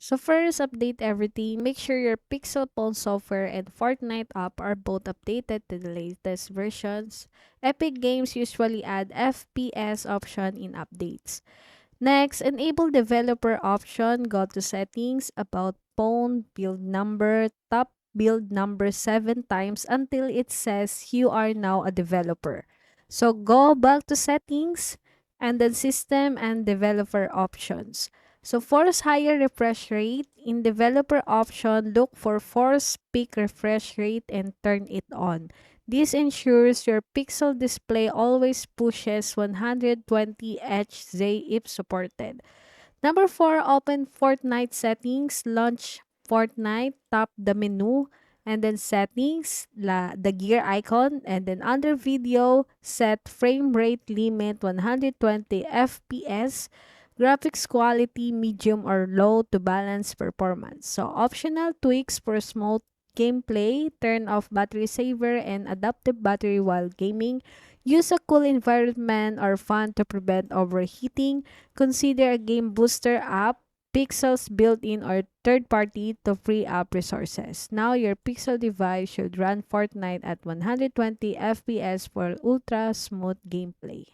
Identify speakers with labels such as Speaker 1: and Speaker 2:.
Speaker 1: So first, update everything. Make sure your Pixel phone software and Fortnite app are both updated to the latest versions. Epic Games usually add FPS option in updates. Next, enable developer option. Go to settings, about phone, build number, top build number 7 times until it says you are now a developer. So go back to settings and then system and developer options. So force higher refresh rate. In developer option, look for force peak refresh rate and turn it on. This ensures your pixel display always pushes 120 Hz if supported. Number 4, open Fortnite settings, launch Fortnite, tap the menu, and then settings, the gear icon, and then under video, set frame rate limit 120 FPS, graphics quality medium or low to balance performance. So optional tweaks for smooth gameplay, turn off battery saver and adaptive battery while gaming, use a cool environment or fan to prevent overheating. Consider a game booster app, Pixel's built-in or third-party to free up resources. Now your Pixel device should run Fortnite at 120 FPS for ultra smooth gameplay.